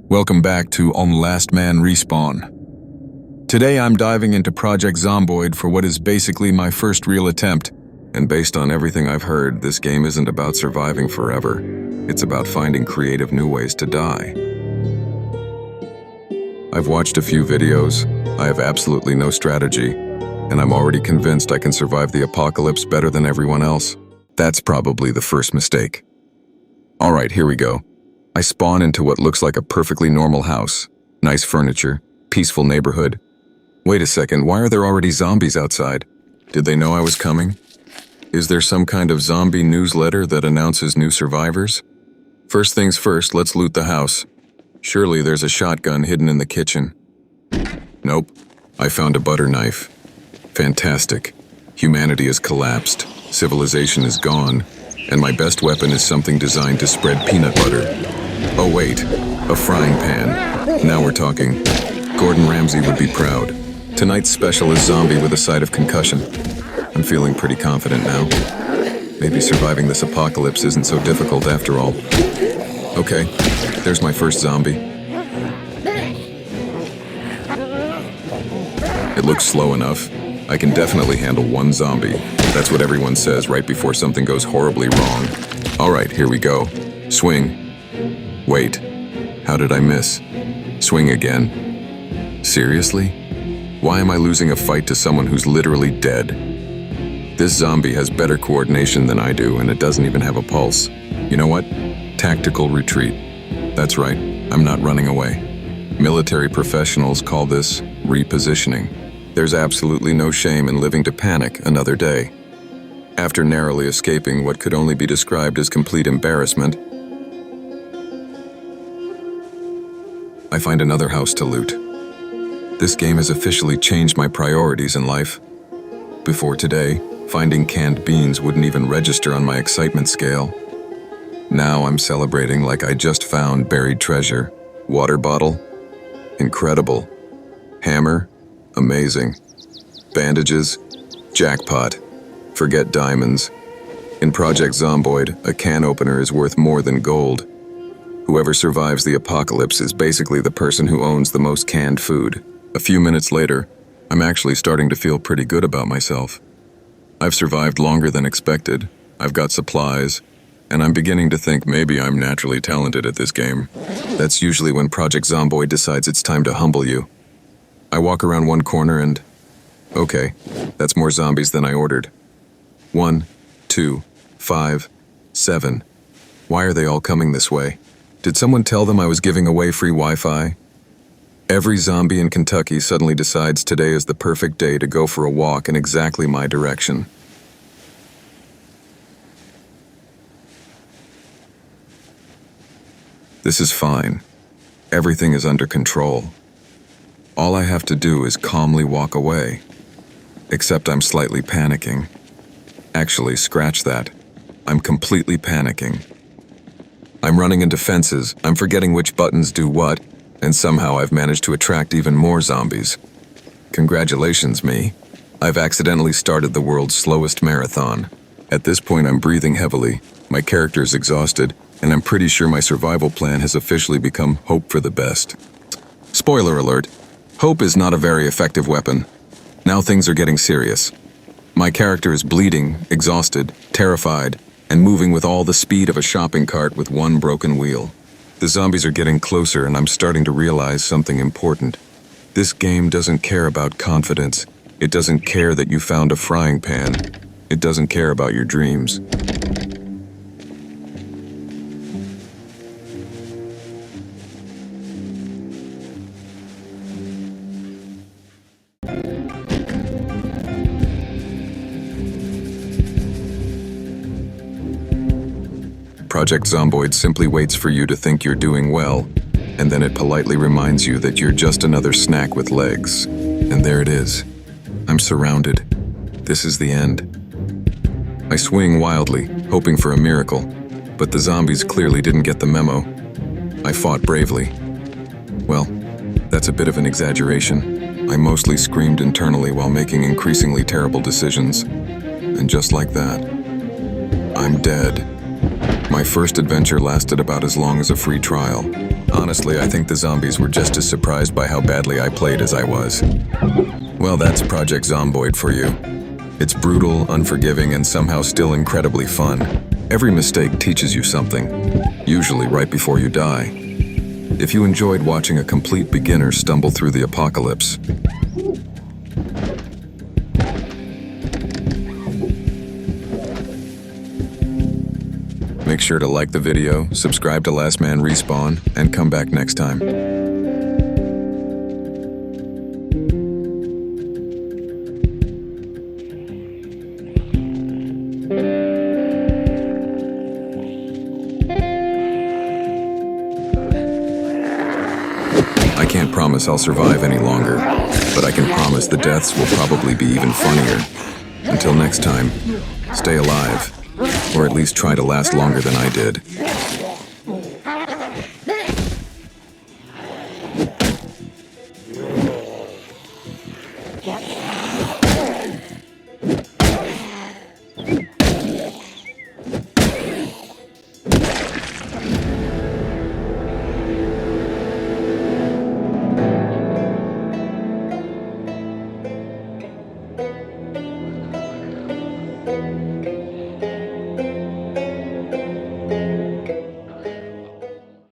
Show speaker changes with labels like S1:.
S1: Welcome back to On Last Man Respawn. Today I'm diving into Project Zomboid for what is basically my first real attempt, and based on everything I've heard, this game isn't about surviving forever. It's about finding creative new ways to die. I've watched a few videos, I have absolutely no strategy, and I'm already convinced I can survive the apocalypse better than everyone else. That's probably the first mistake. Alright, here we go. I spawn into what looks like a perfectly normal house. Nice furniture, peaceful neighborhood. Wait a second, why are there already zombies outside? Did they know I was coming? Is there some kind of zombie newsletter that announces new survivors? First things first, let's loot the house. Surely there's a shotgun hidden in the kitchen. Nope, I found a butter knife. Fantastic. Humanity has collapsed, civilization is gone, and my best weapon is something designed to spread peanut butter. Oh wait, a frying pan. Now we're talking. Gordon Ramsay would be proud. Tonight's special is zombie with a side of concussion. I'm feeling pretty confident now. Maybe surviving this apocalypse isn't so difficult after all. Okay, there's my first zombie. It looks slow enough. I can definitely handle one zombie. That's what everyone says right before something goes horribly wrong. Alright, here we go. Swing. Wait, how did I miss? Swing again. Seriously? Why am I losing a fight to someone who's literally dead? This zombie has better coordination than I do, and it doesn't even have a pulse. You know what? Tactical retreat. That's right, I'm not running away. Military professionals call this repositioning. There's absolutely no shame in living to panic another day. After narrowly escaping what could only be described as complete embarrassment, I find another house to loot. This game has officially changed my priorities in life. Before today, finding canned beans wouldn't even register on my excitement scale. Now I'm celebrating like I just found buried treasure. Water bottle? Incredible. Hammer? Amazing. Bandages? Jackpot. Forget diamonds. In Project Zomboid, a can opener is worth more than gold. Whoever survives the apocalypse is basically the person who owns the most canned food. A few minutes later, I'm actually starting to feel pretty good about myself. I've survived longer than expected, I've got supplies, and I'm beginning to think maybe I'm naturally talented at this game. That's usually when Project Zomboid decides it's time to humble you. I walk around one corner and... okay, that's more zombies than I ordered. 1, 2, 5, 7. Why are they all coming this way? Did someone tell them I was giving away free Wi-Fi? Every zombie in Kentucky suddenly decides today is the perfect day to go for a walk in exactly my direction. This is fine. Everything is under control. All I have to do is calmly walk away. Except I'm slightly panicking. Actually, scratch that. I'm completely panicking. I'm running into fences, I'm forgetting which buttons do what, and somehow I've managed to attract even more zombies. Congratulations, me. I've accidentally started the world's slowest marathon. At this point, I'm breathing heavily, my character's exhausted, and I'm pretty sure my survival plan has officially become hope for the best. Spoiler alert, hope is not a very effective weapon. Now things are getting serious. My character is bleeding, exhausted, terrified, and moving with all the speed of a shopping cart with one broken wheel. The zombies are getting closer, and I'm starting to realize something important. This game doesn't care about confidence. It doesn't care that you found a frying pan. It doesn't care about your dreams. Project Zomboid simply waits for you to think you're doing well, and then it politely reminds you that you're just another snack with legs. And there it is. I'm surrounded. This is the end. I swing wildly, hoping for a miracle, but the zombies clearly didn't get the memo. I fought bravely. Well, that's a bit of an exaggeration. I mostly screamed internally while making increasingly terrible decisions. And just like that, I'm dead. My first adventure lasted about as long as a free trial. Honestly, I think the zombies were just as surprised by how badly I played as I was. Well, that's Project Zomboid for you. It's brutal, unforgiving, and somehow still incredibly fun. Every mistake teaches you something, usually right before you die. If you enjoyed watching a complete beginner stumble through the apocalypse, make sure to like the video, subscribe to Last Man Respawn, and come back next time. I can't promise I'll survive any longer, but I can promise the deaths will probably be even funnier. Until next time, stay alive, or at least try to last longer than I did.